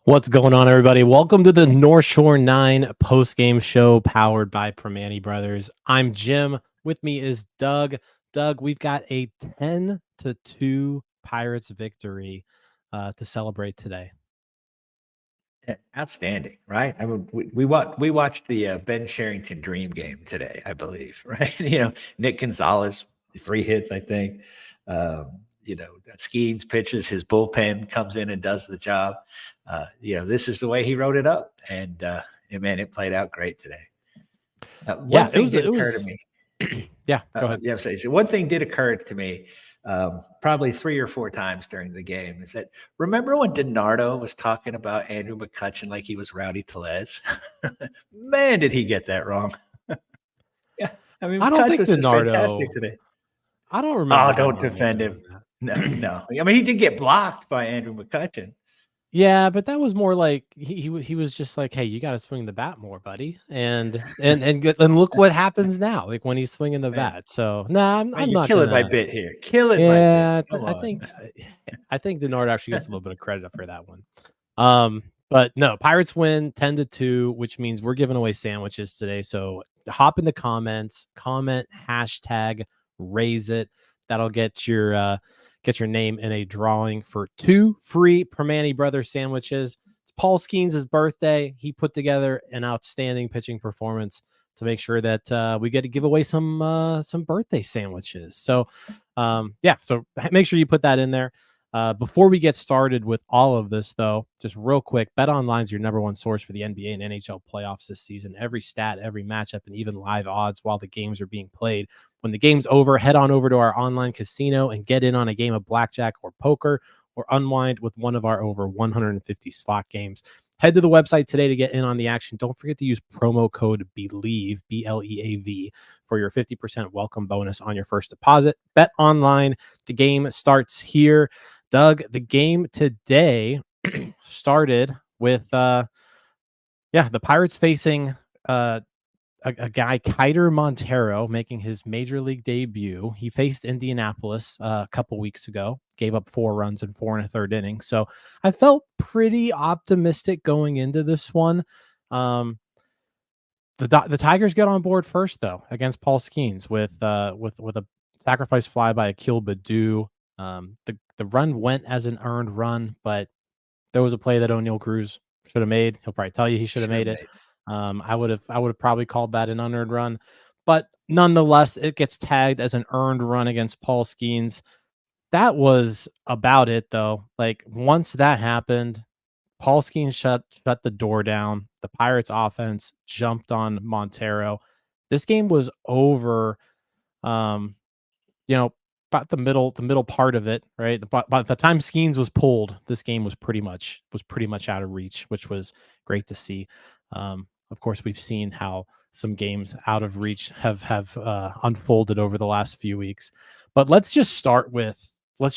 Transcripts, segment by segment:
What's going on, everybody? Welcome to the North Shore 9 Postgame show powered by Primanti Brothers. I'm Jim. With me is Doug. Doug, we've got a 10-2 Pirates victory to celebrate today. Outstanding, right? I mean, we watched the Ben Sherrington dream game today, I believe, right? Nick Gonzales, 3 hits, I think. Skenes pitches, his bullpen comes in and does the job. This is the way he wrote it up, and man, it played out great today. One thing did occur to me. Yeah, go ahead. So one thing did occur to me, probably 3 or 4 times during the game, is that remember when DiNardo was talking about Andrew McCutchen like he was Rowdy Tellez? Man, did he get that wrong? Yeah, I mean, I don't think DiNardo. Fantastic today. I don't remember. Oh, don't defend him. No. I mean, he did get blocked by Andrew McCutchen. Yeah, but that was more like he was just like, hey, you got to swing the bat more, buddy, and look what happens now, like when he's swinging the bat. So I'm not killing my bit here. Killing my bit. I think DiNardo actually gets a little bit of credit for that one. But no, Pirates win 10-2, which means we're giving away sandwiches today. So hop in the comments, comment hashtag raise it. That'll get your name in a drawing for 2 free Primanti Brothers sandwiches. It's Paul Skenes' birthday. He put together an outstanding pitching performance to make sure that we get to give away some birthday sandwiches. So so make sure you put that in there. Before we get started with all of this, though, just real quick, BetOnline is your #1 source for the NBA and NHL playoffs this season. Every stat, every matchup, and even live odds while the games are being played. When the game's over, head on over to our online casino and get in on a game of blackjack or poker, or unwind with one of our over 150 slot games. Head to the website today to get in on the action. Don't forget to use promo code BELIEVE, BLEAV, for your 50% welcome bonus on your first deposit. BetOnline, the game starts here. Doug, the game today started with the Pirates facing a guy, Kiter Montero, making his major league debut. He faced Indianapolis a couple weeks ago, gave up 4 runs in 4 1/3 innings. So I felt pretty optimistic going into this one. The Tigers get on board first, though, against Paul Skenes with a sacrifice fly by Akil Baddoo. The run went as an earned run, but there was a play that O'Neal Cruz should have made. He'll probably tell you he should have made it. I would have probably called that an unearned run, but nonetheless, it gets tagged as an earned run against Paul Skenes. That was about it, though. Like, once that happened, Paul Skenes shut the door down. The Pirates offense jumped on Montero. This game was over. About the middle part of it, right? By the time Skenes was pulled, this game was pretty much out of reach, which was great to see. Of course, we've seen how some games out of reach have unfolded over the last few weeks. But let's just start with Paul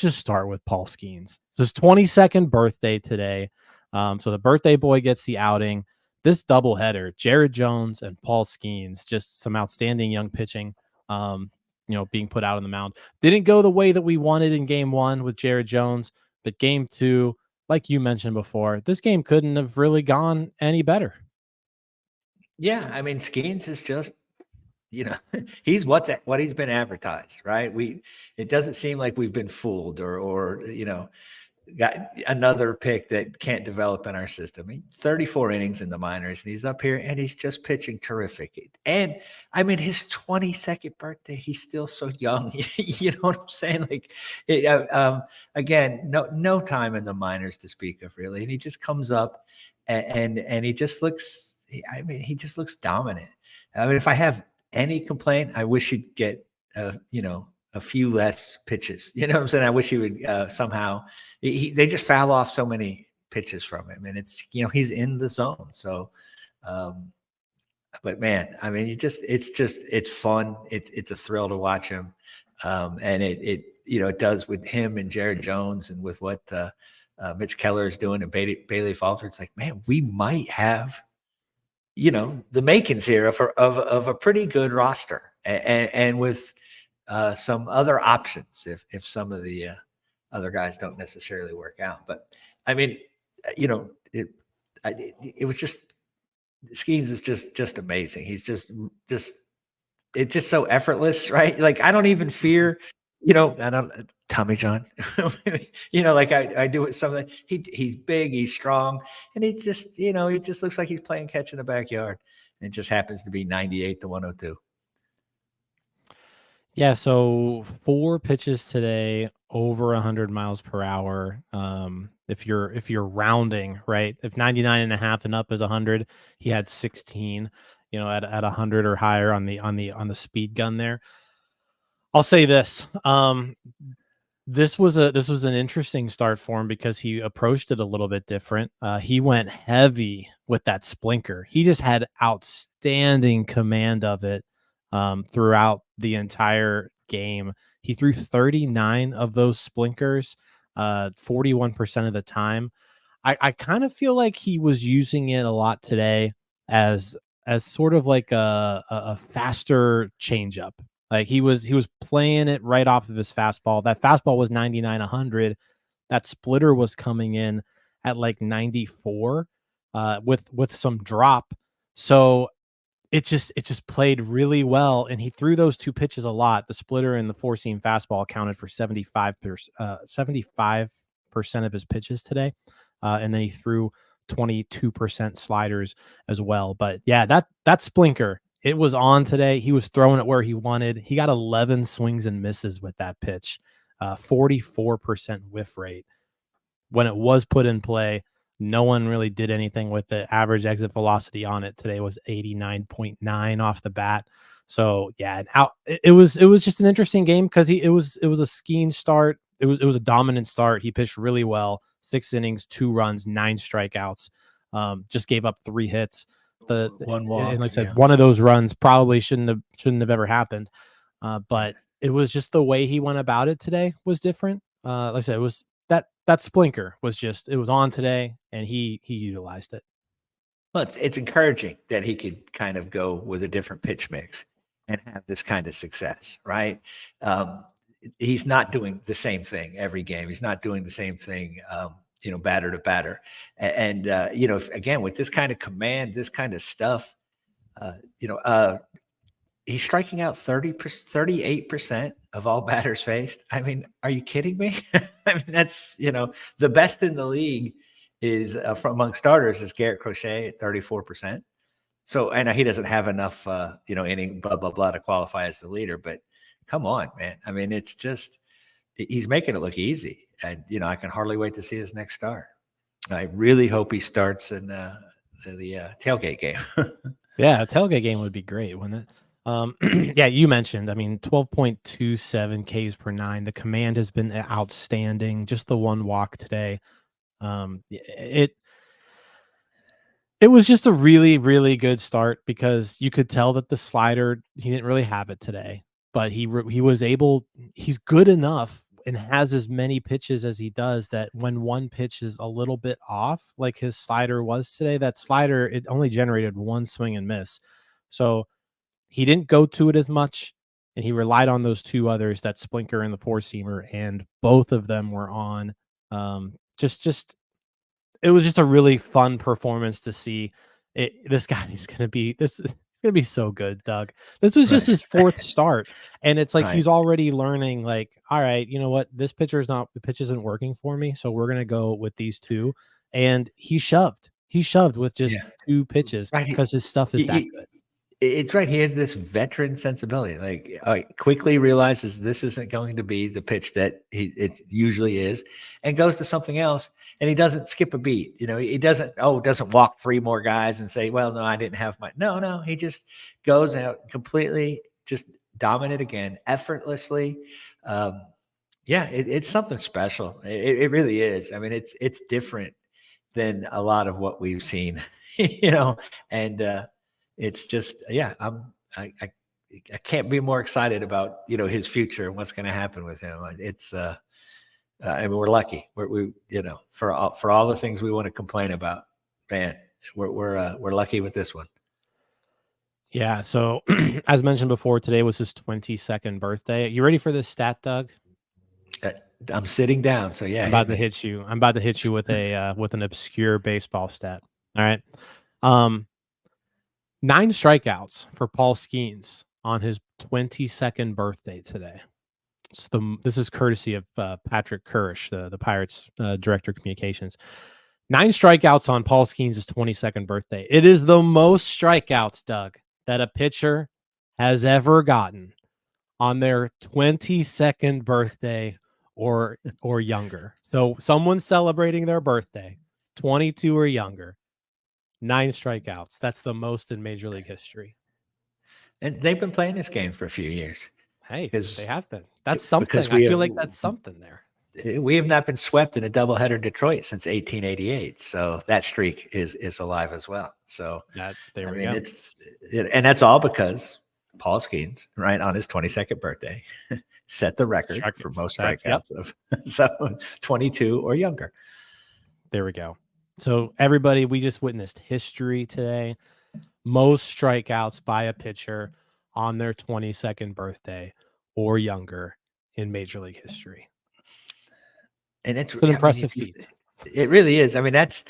Skenes. It's his 22nd birthday today. So the birthday boy gets the outing. This doubleheader, Jared Jones and Paul Skenes, just some outstanding young pitching. Being put out on the mound. Didn't go the way that we wanted in game 1 with Jared Jones, but game 2, like you mentioned before, this game couldn't have really gone any better. Yeah, I mean, Skenes is just, he's what he's been advertised, right? It doesn't seem like we've been fooled or got another pick that can't develop in our system. 34 innings in the minors, and he's up here and he's just pitching terrific. And I mean, his 22nd birthday, he's still so young. You know what I'm saying? Like, again, no time in the minors to speak of, really. And he just comes up and he just looks, he just looks dominant. I mean, if I have any complaint, I wish he'd get, a few less pitches. You know what I'm saying? I wish he would somehow. They just foul off so many pitches from him, and it's he's in the zone. So, but man, I mean, it's fun. It's a thrill to watch him, and it does with him and Jared Jones and with what Mitch Keller is doing and Bailey Falter. It's like, man, we might have the makings here of a pretty good roster, and with some other options if some of the other guys don't necessarily work out. But I mean, it was just Skenes is just amazing. He's it's just so effortless, right? Like I don't even fear, I don't Tommy John, like I do with something. He's big, he's strong, and he just looks like he's playing catch in the backyard. And it just happens to be 98 to 102. Yeah, so 4 pitches today over 100 miles per hour. If you're rounding, right? If 99.5 and up is 100, he had 16, at 100 or higher on the speed gun there. I'll say this. This was an interesting start for him because he approached it a little bit different. He went heavy with that splinker. He just had outstanding command of it throughout the entire game. He threw 39 of those splinkers, 41% of the time. I kind of feel like he was using it a lot today as sort of like a faster changeup. Like he was playing it right off of his fastball. That fastball was 99, 100. That splitter was coming in at like 94 with some drop. So it just played really well, and he threw those 2 pitches a lot. The splitter and the 4-seam fastball accounted for 75% of his pitches today, and then he threw 22% sliders as well. But yeah, that splinker, it was on today. He was throwing it where he wanted. He got 11 swings and misses with that pitch, 44% whiff rate. When it was put in play, no one really did anything with it. Average exit velocity on it today was 89.9 off the bat. So yeah, it was just an interesting game because it was a Skenes start. It was a dominant start. He pitched really well. 6 innings, 2 runs, 9 strikeouts. Just gave up 3 hits. One walk, and like I said, one of those runs probably shouldn't have ever happened. But it was just the way he went about it today was different. Like I said, it was that splinker was it was on today, and he utilized it. Well, it's encouraging that he could kind of go with a different pitch mix and have this kind of success, right? He's not doing the same thing every game. He's not doing the same thing, batter to batter. And again, with this kind of command, this kind of stuff, he's striking out 38% of all batters faced. I mean, are you kidding me? I mean, that's, the best in the league is from among starters is Garrett Crochet at 34%. So, and he doesn't have enough, inning, blah, blah, blah to qualify as the leader, but come on, man. I mean, it's just, he's making it look easy. And, I can hardly wait to see his next start. I really hope he starts in the tailgate game. Yeah, a tailgate game would be great, wouldn't it? Yeah, you mentioned, 12.27 Ks per 9. The command has been outstanding. Just the 1 walk today. It was just a really, really good start because you could tell that the slider, he didn't really have it today, but he was able, he's good enough and has as many pitches as he does that when one pitch is a little bit off, like his slider was today, that slider, it only generated 1 swing and miss. So he didn't go to it as much, and he relied on those 2 others, that splinker and the 4-seamer, and both of them were on. It was just a really fun performance to see. This guy is going to be so good, Doug. This was just his 4th start, and it's like he's already learning. Like, all right, you know what? The pitch isn't working for me, so we're going to go with these 2. And he shoved with just 2 pitches because his stuff is that good. It's right. He has this veteran sensibility. Like, quickly realizes this isn't going to be the pitch that it usually is, and goes to something else. And he doesn't skip a beat. He doesn't walk 3 more guys and say, "Well, no, I didn't have my." No. He just goes out completely, just dominant again, effortlessly. Yeah, it's something special. It really is. I mean, it's different than a lot of what we've seen, and it's just, yeah, I can't be more excited about, his future and what's going to happen with him. It's, I mean, we're lucky. We for all the things we want to complain about, man, we're lucky with this one. Yeah. So, as mentioned before, today was his 22nd birthday. You ready for this stat, Doug? I'm sitting down, so yeah. I'm about to hit you. I'm about to hit you with an obscure baseball stat. All right. 9 strikeouts for Paul Skenes on his 22nd birthday today. This is courtesy of Patrick Kirsch, the Pirates director of communications. 9 strikeouts on Paul Skenes' 22nd birthday. It is the most strikeouts, Doug, that a pitcher has ever gotten on their 22nd birthday or younger. So someone's celebrating their birthday, 22 or younger, 9 strikeouts. That's the most in Major League history. And they've been playing this game for a few years. Hey, they have been. That's something. I feel like that's something there. We have not been swept in a doubleheader in Detroit since 1888, so that streak is alive as well. So there we go. And that's all because Paul Skenes, right on his 22nd birthday, set the record for most strikeouts of 22 or younger. There we go. So everybody, we just witnessed history today. Most strikeouts by a pitcher on their 22nd birthday or younger in Major League history. And it's an impressive feat. It really is. I mean, that's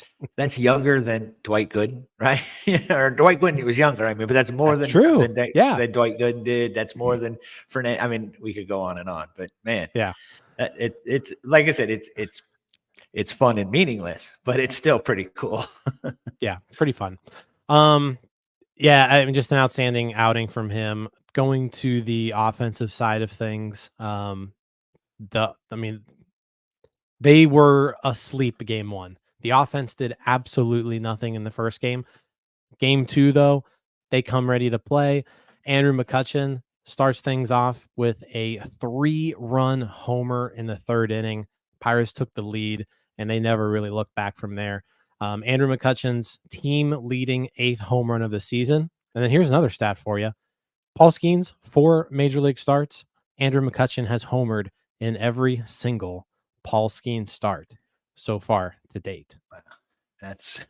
younger than Dwight Gooden, right? Or Dwight Gooden, he was younger. I mean, but that's more than true. Than Dwight Gooden did. That's more than Fernandez. I mean, we could go on and on, but man, yeah, it's like I said, it's fun and meaningless, but it's still pretty cool. Yeah, pretty fun. Yeah, I mean, just an outstanding outing from him. Going to the offensive side of things, they were asleep game 1. The offense did absolutely nothing in the first game. Game 2, though, they come ready to play. Andrew McCutchen starts things off with a 3-run homer in the 3rd inning. Pirates took the lead, and they never really looked back from there. Andrew McCutchen's team-leading 8th home run of the season. And then here's another stat for you. Paul Skenes, 4 Major League starts. Andrew McCutchen has homered in every single Paul Skenes start so far to date. That's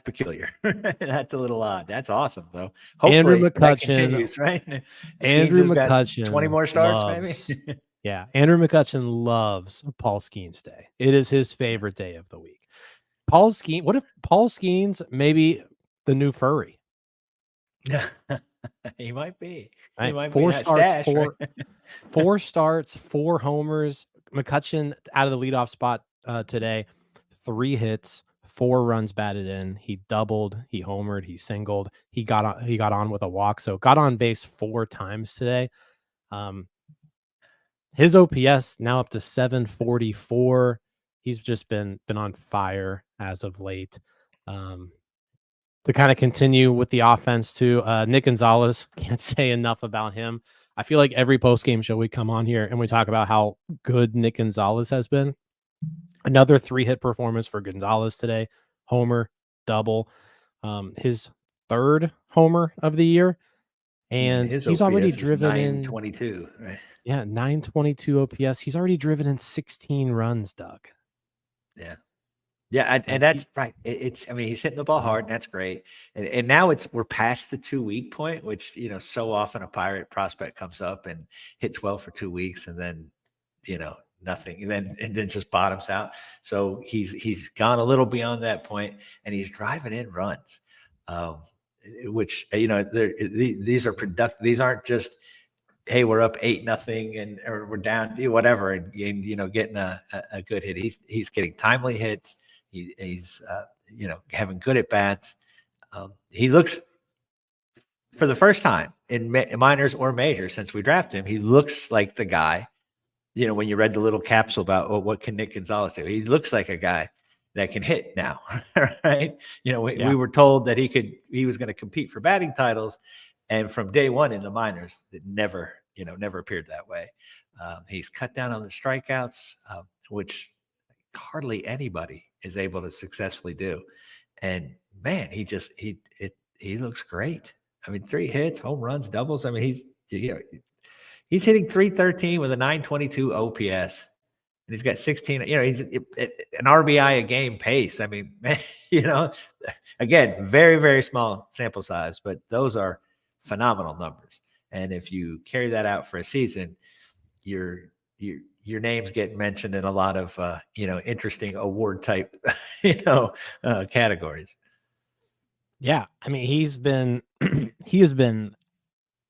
peculiar. That's a little odd. That's awesome, though. Hopefully Andrew McCutchen, right? Andrew McCutchen, 20 more starts, maybe. Yeah, Andrew McCutchen loves Paul Skenes Day. It is his favorite day of the week. Paul Skenes. What if Paul Skenes maybe the new furry? He might be. Right? He might 4 be starts, stash, 4 starts, 4 homers. McCutchen out of the leadoff spot today, 3 hits, 4 runs batted in. He doubled, he homered, he singled. He got on with a walk, so got on base 4 times today. His OPS now up to 744. He's just been on fire as of late. To kind of continue with the offense too, Nick Gonzales, can't say enough about him. I feel like every post-game show we come on here and we talk about how good Nick Gonzales has been. Another 3-hit performance for Gonzales today. Homer, double. His 3rd homer of the year. And he's already driven 922, right? Yeah, 922 OPS. He's already driven in 16 runs, Doug. Yeah. Yeah, and that's right. I mean, he's hitting the ball hard, and that's great. And now we're past the 2-week point, which, so often a Pirate prospect comes up and hits well for 2 weeks and then, nothing, and then just bottoms out. So he's gone a little beyond that point, and he's driving in runs, which, these are productive. These aren't just, hey, we're up 8-0 or we're down, whatever, and getting a good hit. He's getting timely hits. He's having good at bats. He looks, for the first time in minors or majors since we drafted him, he looks like the guy. When you read the little capsule about what can Nick Gonzales do, he looks like a guy that can hit now, right? We were told that he was going to compete for batting titles, and from day one in the minors, it never appeared that way. He's cut down on the strikeouts, which hardly anybody is able to successfully do. And man, he looks great. I mean, 3 hits, home runs, doubles. I mean, he's hitting 313 with a 922 OPS. And he's got 16, he's an RBI a game pace. I mean, man, again, very, very small sample size, but those are phenomenal numbers. And if you carry that out for a season, your name's getting mentioned in a lot of, interesting award type, categories. Yeah. I mean, he has been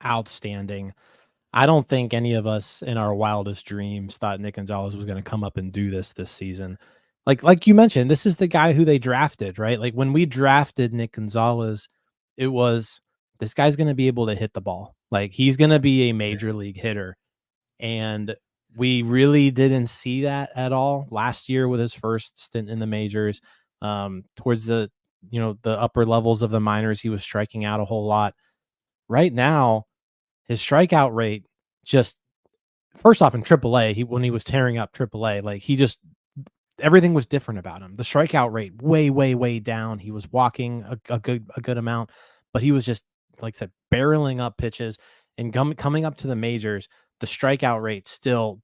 outstanding. I don't think any of us in our wildest dreams thought Nick Gonzales was going to come up and do this season. Like you mentioned, this is the guy who they drafted, right? Like when we drafted Nick Gonzales, it was this guy's going to be able to hit the ball. Like he's going to be a major league hitter. And we really didn't see that at all last year with his first stint in the majors. Towards the upper levels of the minors, he was striking out a whole lot. Right now, his strikeout rate just first off in AAA, when he was tearing up AAA, like everything was different about him. The strikeout rate way, way, way down. He was walking a good amount, but he was just, like I said, barreling up pitches and coming up to the majors. The strikeout rate still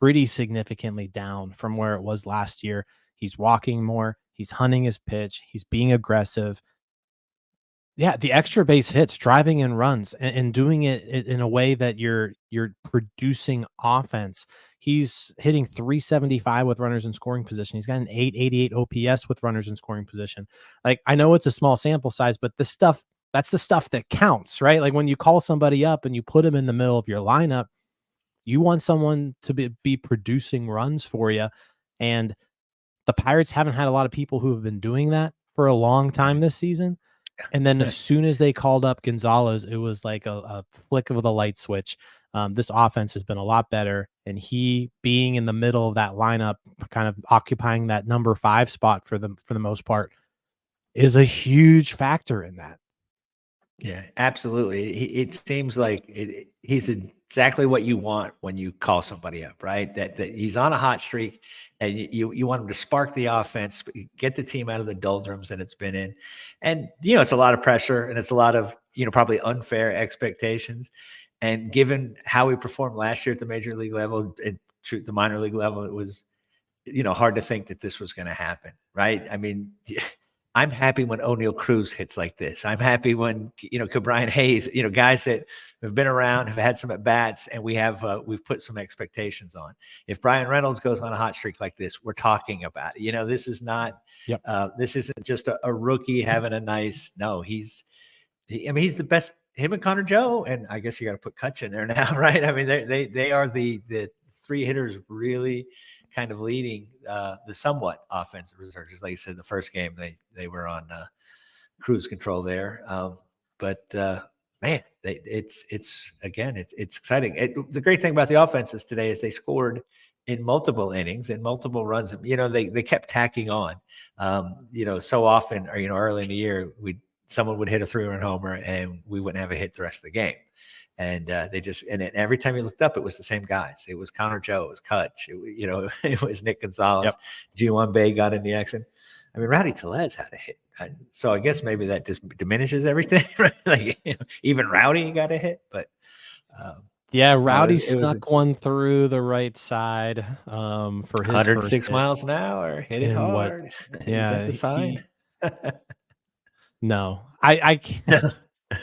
pretty significantly down from where it was last year. He's walking more. He's hunting his pitch. He's being aggressive. Yeah, the extra base hits, driving in runs, and doing it in a way that you're producing offense. He's hitting 375 with runners in scoring position. He's got an 888 OPS with runners in scoring position. Like, I know it's a small sample size, but that's the stuff that counts, right? Like when you call somebody up and you put him in the middle of your lineup, you want someone to be producing runs for you. And the Pirates haven't had a lot of people who have been doing that for a long time this season. And then as soon as they called up Gonzales, it was like a flick of the light switch. This offense has been a lot better, and he being in the middle of that lineup, kind of occupying that number 5 spot for the most part, is a huge factor in that. Yeah, absolutely. It seems like he's exactly what you want when you call somebody up, right? That he's on a hot streak, and you want him to spark the offense, get the team out of the doldrums that it's been in. And, it's a lot of pressure, and it's a lot of, probably unfair expectations. And given how we performed last year at the major league level and the minor league level, it was, hard to think that this was going to happen, right? I mean, I'm happy when O'Neal Cruz hits like this. I'm happy when, Brian Hayes, guys that have been around, have had some at bats, and we've put some expectations on. If Brian Reynolds goes on a hot streak like this, we're talking about it. This is not, this isn't just a rookie having a nice, no, he's the best, him and Connor Joe. And I guess you got to put Cutch in there now, right? I mean, they are the 3 hitters really kind of leading the somewhat offensive resurgence. Like you said, the first game they were on cruise control there, but man, it's exciting. The great thing about the offenses today is they scored in multiple innings and multiple runs. They kept tacking on. So often, or early in the year, someone would hit a 3-run homer and we wouldn't have a hit the rest of the game. And and every time you looked up, it was the same guys. It was Connor Joe, it was Cutch, it was Nick Gonzales. Yep. G1 Bay got in the action. I mean, Rowdy Tellez had a hit. So I guess maybe that just diminishes everything, right? Like, even Rowdy got a hit, but yeah, Rowdy snuck one through the right side for his 106 miles an hour, hit it hard. Yeah, is that the sign? No, I can't.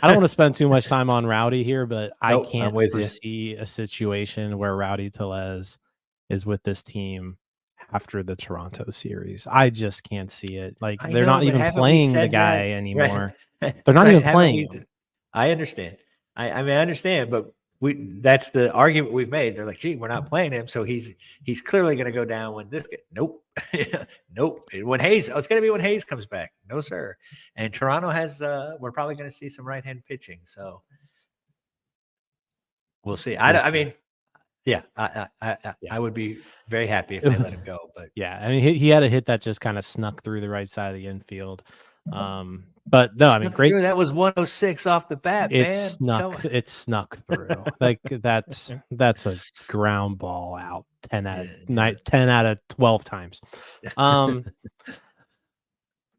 I don't want to spend too much time on Rowdy here, but Nope, I can't foresee a situation where Rowdy Tellez is with this team after the Toronto series. I just can't see it. Like, they're not even playing the guy anymore. Right. They're not even playing him. I understand. I understand, but that's the argument we've made. They're like, gee, we're not playing him, so he's clearly going to go down when this – nope. Nope. When Hayes – it's going to be when Hayes comes back. No, sir. And Toronto has we're probably going to see some right-hand pitching, so we'll see. I mean, yeah, I would be very happy if they let him go. But yeah, I mean, he had a hit that just kind of snuck through the right side of the infield. But no, I mean, great. That was 106 off the bat, It man. snuck through. Like that's a ground ball out 10 out of 12 times.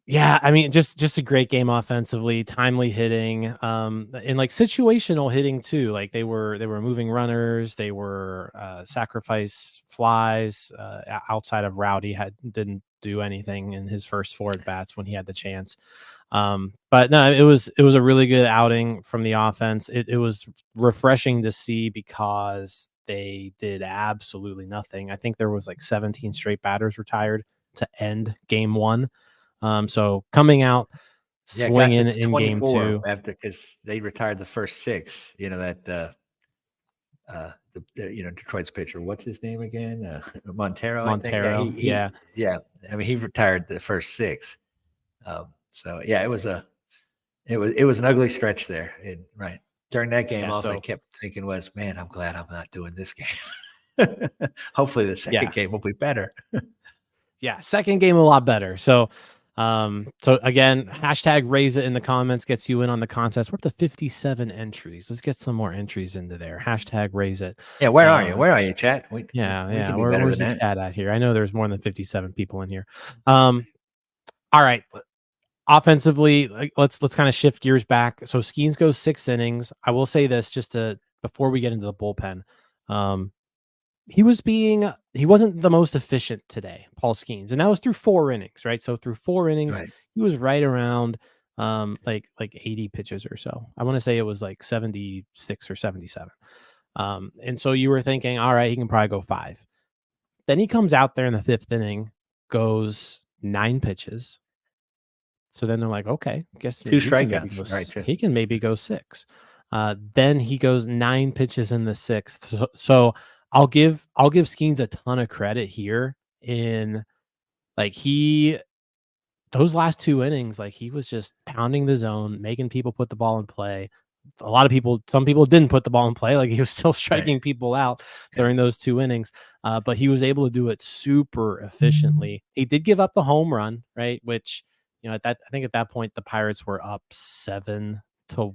Yeah, I mean, just a great game offensively, timely hitting, and like situational hitting too. Like they were moving runners, they were sacrifice flies. Outside of Rowdy, didn't do anything in his first 4 at bats when he had the chance. But no, it was a really good outing from the offense. It was refreshing to see because they did absolutely nothing. I think there was like 17 straight batters retired to end game 1. So coming out swinging in game 2 after, because they retired the first 6. You know that Detroit's pitcher. What's his name again? Montero. I think. Yeah. I mean, he retired the first 6. So yeah, it was an ugly stretch there. Right during that game. I kept thinking was, man, I'm glad I'm not doing this game. Hopefully, the second game will be better. Yeah, second game a lot better. So again, hashtag raise it in the comments gets you in on the contest. We're up to 57 entries. Let's get some more entries into there. Hashtag raise it. Yeah, where are you? Where are you, chat? Where's the chat at here? I know there's more than 57 people in here. All right. Offensively, let's kind of shift gears back. So Skenes goes 6 innings. I will say this before we get into the bullpen. He wasn't the most efficient today, Paul Skenes, and that was through 4 innings, right? So through 4 innings, he was right around like 80 pitches or so. I want to say it was like 76 or 77. And so you were thinking, all right, he can probably go 5. Then he comes out there in the 5th inning, goes 9 pitches. So then they're like, okay, guess 2 strikeouts. He can maybe go 6. Then he goes 9 pitches in the 6th. So I'll give Skenes a ton of credit here in like those last 2 innings, like he was just pounding the zone, making people put the ball in play. Some people didn't put the ball in play. Like he was still striking people out during those 2 innings. But he was able to do it super efficiently. He did give up the home run, right? Which, I think at that point the Pirates were up 7 to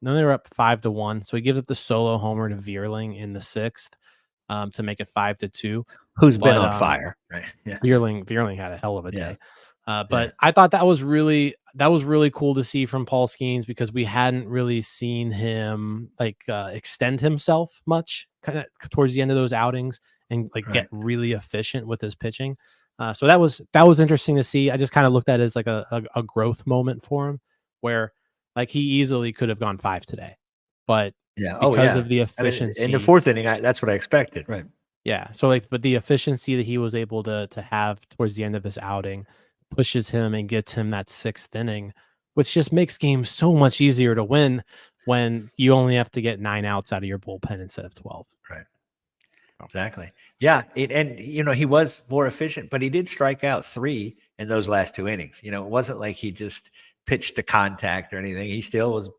then they were up 5-1. So he gives up the solo homer to Vierling in the 6th. To make it 5-2. Who's been on fire, right? Yeah. Vierling had a hell of a day. But I thought that was really cool to see from Paul Skenes because we hadn't really seen him extend himself much kind of towards the end of those outings and get really efficient with his pitching. So that was interesting to see. I just kind of looked at it as like a growth moment for him where like he easily could have gone 5 today, but because of the efficiency in the 4th inning, that's what I expected. Right. Yeah. So but the efficiency that he was able to have towards the end of this outing pushes him and gets him that 6th inning, which just makes games so much easier to win when you only have to get 9 outs out of your bullpen instead of 12. Right. Exactly. Yeah. And he was more efficient, but he did strike out 3 in those last 2 innings. It wasn't like he just pitched to contact or anything. He still was,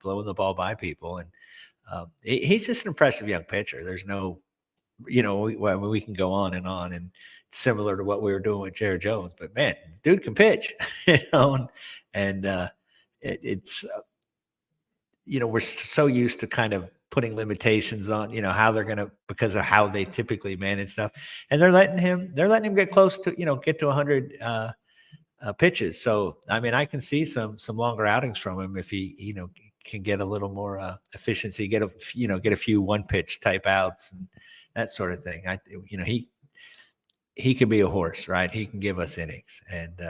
blowing the ball by people. And he's just an impressive young pitcher. There's no, we can go on and it's similar to what we were doing with Jared Jones, but man, dude can pitch, and it's, we're so used to kind of putting limitations on, how they're going to, because of how they typically manage stuff. And they're letting him get close to, get to 100 pitches. So, I mean, I can see some longer outings from him if he, can get a little more efficiency, get a few 1-pitch type outs and that sort of thing. He could be a horse, right? He can give us innings. And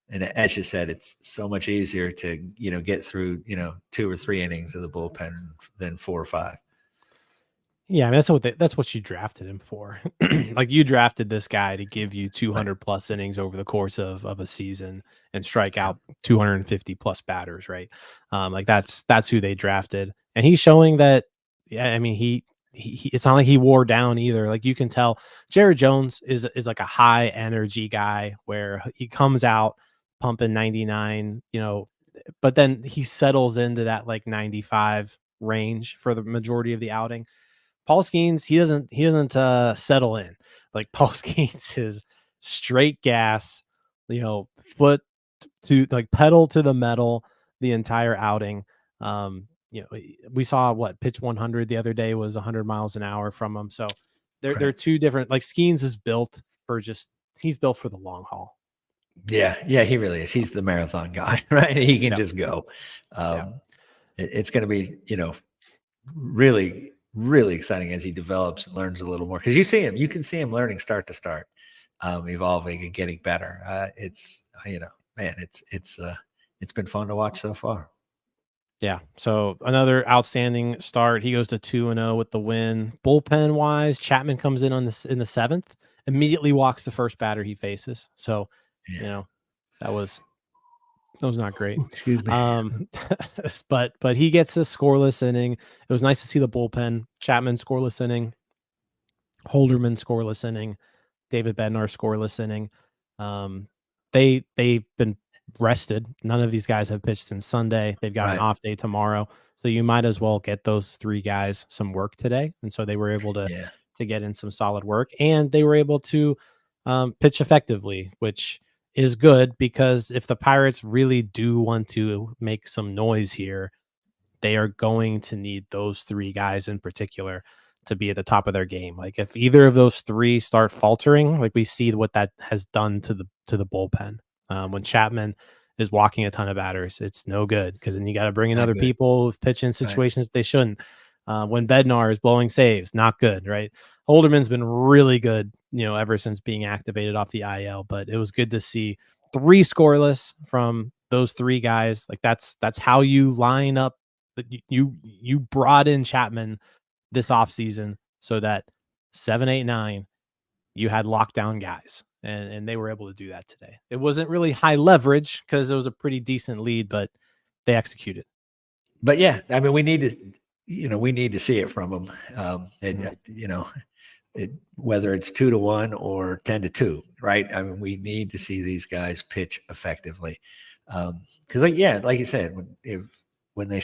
as you said, it's so much easier to, get through, 2 or 3 innings of the bullpen than 4 or 5. Yeah, I mean, that's what you drafted him for. Like you drafted this guy to give you 200 plus innings over the course of a season and strike out 250 plus batters, right? Like that's who they drafted, and he's showing that. Yeah, I mean, he it's not like he wore down either. Like you can tell, Jared Jones is like a high energy guy where he comes out pumping 99, but then he settles into that like 95 range for the majority of the outing. Paul Skenes, he doesn't settle in. Like Paul Skenes is straight gas, foot to like pedal to the metal the entire outing. We saw pitch 100 the other day was 100 miles an hour from him. So they're two different. Like Skenes is built for he's built for the long haul. Yeah, he really is. He's the marathon guy, right? He can just go. It's going to be, really, really exciting as he develops and learns a little more. Because you can see him learning start to start, evolving and getting better. It's been fun to watch so far. Yeah. So another outstanding start. He goes to 2-0 with the win. Bullpen wise, Chapman comes in in the 7th, immediately walks the first batter he faces. So, that was not great. Excuse me. But he gets a scoreless inning. It was nice to see the bullpen. Chapman scoreless inning. Holderman scoreless inning. David Bednar scoreless inning. They've been rested. None of these guys have pitched since Sunday. They've got an off day tomorrow. So you might as well get those 3 guys some work today. And so they were able to get in some solid work, and they were able to pitch effectively, which is good, because if the Pirates really do want to make some noise here, they are going to need those 3 guys in particular to be at the top of their game. Like if either of those 3 start faltering, like we see what that has done to the bullpen. When Chapman is walking a ton of batters, it's no good, because then you got to bring in other people who pitch in situations they shouldn't. When Bednar is blowing saves, not good, right? Holderman's been really good, ever since being activated off the IL, but it was good to see 3 scoreless from those 3 guys. Like that's how you line up. You brought in Chapman this offseason so that 7, 8, 9, you had lockdown guys, and they were able to do that today. It wasn't really high leverage because it was a pretty decent lead, but they executed. But yeah, I mean, we need to see it from them. Whether it's 2-1 or 10-2, right? I mean, we need to see these guys pitch effectively. Because like you said, when they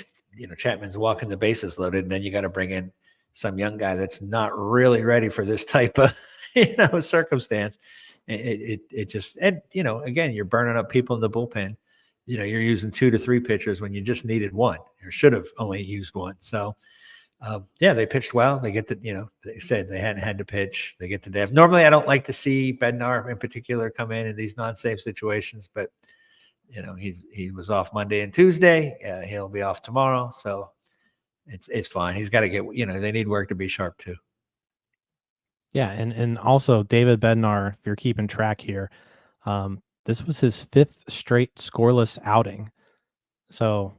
Chapman's walking the bases loaded, and then you got to bring in some young guy that's not really ready for this type of circumstance. It just, and again, you're burning up people in the bullpen. You're using 2 to 3 pitchers when you just needed 1, or should have only used 1. So they pitched well. They get to, they said they hadn't had to pitch. They get to dev. Normally, I don't like to see Bednar in particular come in these non-safe situations, but he was off Monday and Tuesday. He'll be off tomorrow, so it's fine. He's got to get. They need work to be sharp too. Yeah, and also David Bednar, if you're keeping track here, this was his 5th straight scoreless outing. So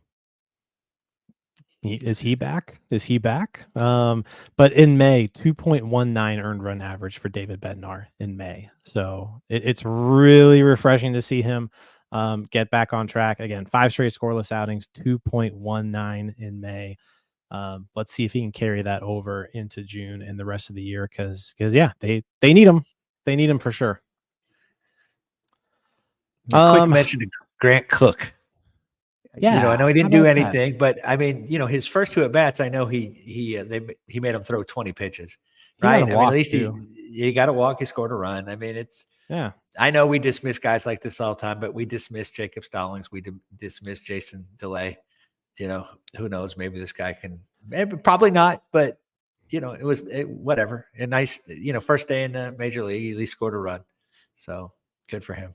is he back? But in May, 2.19 earned run average for David Bednar in May. So it's really refreshing to see him get back on track. Again, 5 straight scoreless outings, 2.19 in May. Let's see if he can carry that over into June and the rest of the year, because they need him. They need him for sure. Quick mention to Grant Cook. Yeah, I know he didn't do anything, but I mean, his first 2 at bats, I know he made him throw 20 pitches, right? At least he got a walk. He scored a run. I mean, I know we dismiss guys like this all the time, but we dismiss Jacob Stallings. We dismiss Jason DeLay. Who knows? Maybe this guy can. Probably not, but it was whatever. A nice, first day in the major league, he at least scored a run. So good for him.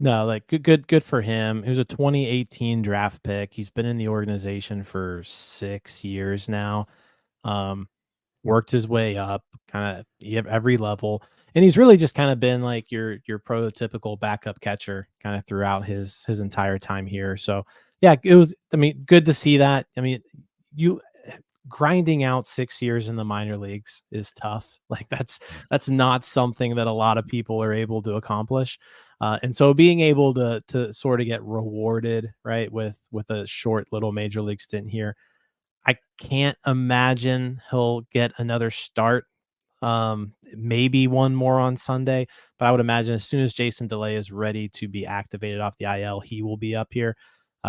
No, like good for him. He was a 2018 draft pick. He's been in the organization for 6 years now. Worked his way up kind of every level, and he's really just kind of been like your prototypical backup catcher kind of throughout his entire time here. So yeah, it was, good to see that. You grinding out 6 years in the minor leagues is tough. Like that's not something that a lot of people are able to accomplish. And so being able to sort of get rewarded, right, with a short little major league stint here, I can't imagine he'll get another start. Maybe one more on Sunday, but I would imagine as soon as Jason DeLay is ready to be activated off the IL, he will be up here,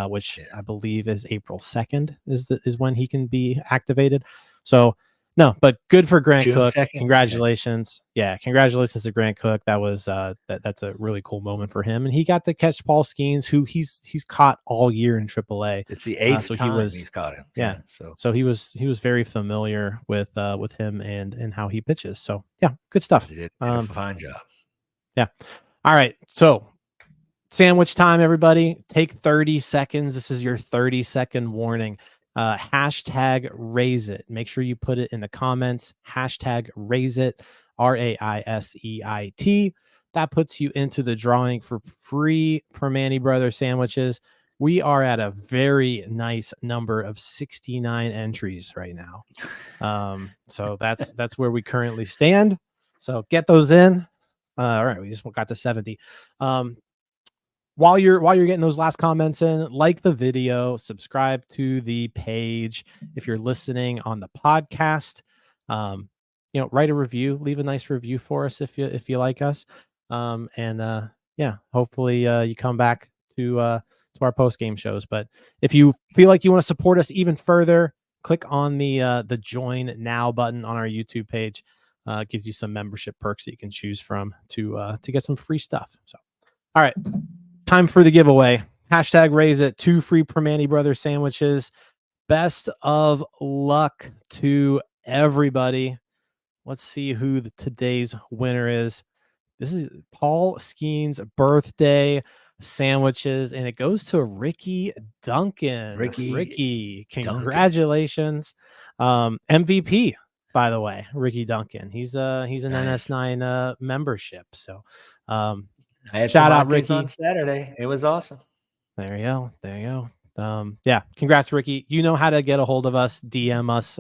which I believe is April 2nd is when he can be activated. So No, but good for Grant June Cook. 2nd? Congratulations. Yeah, congratulations to Grant Cook. That was that's a really cool moment for him. And he got to catch Paul Skenes, who he's caught all year in AAA. It's the 8th so time he's caught him. Yeah. So he was very familiar with him and how he pitches. So yeah, good stuff. he did a fine job. Yeah. All right. So sandwich time, everybody. Take 30 seconds. This is your 30-second warning. Hashtag raise it. Make sure you put it in the comments. Hashtag raise it. RAISEIT. That puts you into the drawing for free Primanti Brothers sandwiches. We are at a very nice number of 69 entries right now. So that's where we currently stand. So get those in. All right, we just got to 70. While you're getting those last comments in, like the video, subscribe to the page. If you're listening on the podcast, write a review, leave a nice review for us if you like us. Hopefully you come back to our post game shows. But if you feel like you want to support us even further, click on the join now button on our YouTube page. It gives you some membership perks that you can choose from to get some free stuff. So, all right. Time for the giveaway. Hashtag raise it. 2 free Primanti Brothers sandwiches. Best of luck to everybody. Let's see who today's winner is. This is Paul Skenes' birthday sandwiches, and it goes to Ricky Duncan. Ricky, congratulations. MVP, by the way, Ricky Duncan. He's an NS9 membership. So I had shout out Ricky on Saturday. It was awesome. There you go. Congrats, Ricky. You know how to get a hold of us. DM us,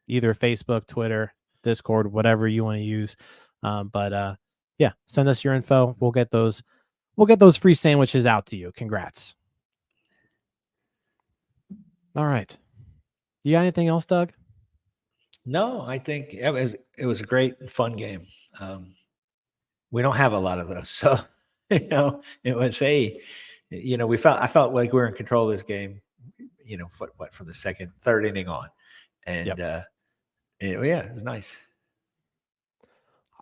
either Facebook, Twitter, Discord, whatever you want to use. Send us your info. We'll get those free sandwiches out to you. Congrats. All right. You got anything else, Doug? No, I think it was a great, fun game. We don't have a lot of those. So, it was I felt like we were in control of this game, from the third inning on. And it was nice.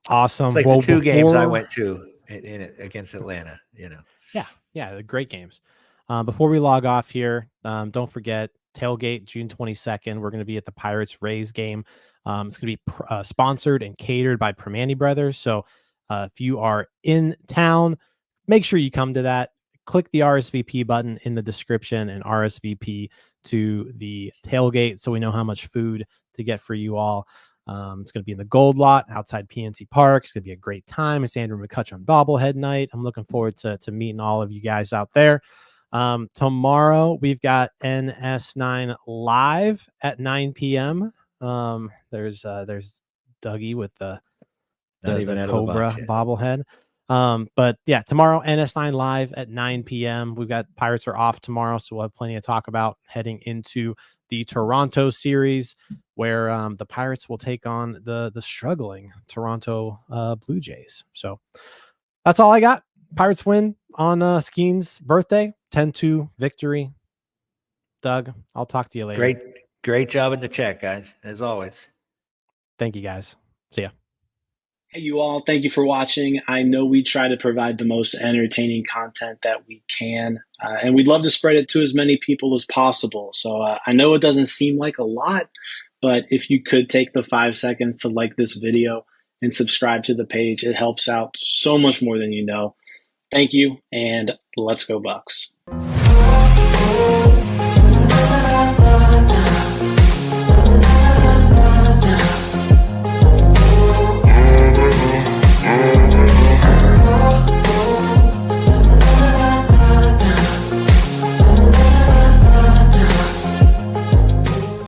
Awesome. It's like the 2 games I went to against Atlanta, Yeah, great games. Before we log off here, don't forget tailgate June 22nd. We're going to be at the Pirates Rays game. It's going to be sponsored and catered by Primanti Brothers. So if you are in town, make sure you come to that. Click the RSVP button in the description and RSVP to the tailgate so we know how much food to get for you all. It's going to be in the Gold Lot outside PNC Park. It's going to be a great time. It's Andrew McCutchen bobblehead night. I'm looking forward to meeting all of you guys out there. Tomorrow we've got NS9 live at 9 p.m. There's Dougie with the Cobra bobblehead. Tomorrow NS9 live at 9 p.m. We've got Pirates are off tomorrow, so we'll have plenty to talk about heading into the Toronto series, where the Pirates will take on the struggling Toronto Blue Jays. So that's all I got. Pirates win on Skenes' birthday, 10-2 victory. Doug, I'll talk to you later. Great job in the chat, guys, as always. Thank you, guys. See ya. Hey, you all. Thank you for watching. I know we try to provide the most entertaining content that we can, and we'd love to spread it to as many people as possible. So I know it doesn't seem like a lot, but if you could take the 5 seconds to like this video and subscribe to the page, it helps out so much more than you know. Thank you, and let's go Bucks.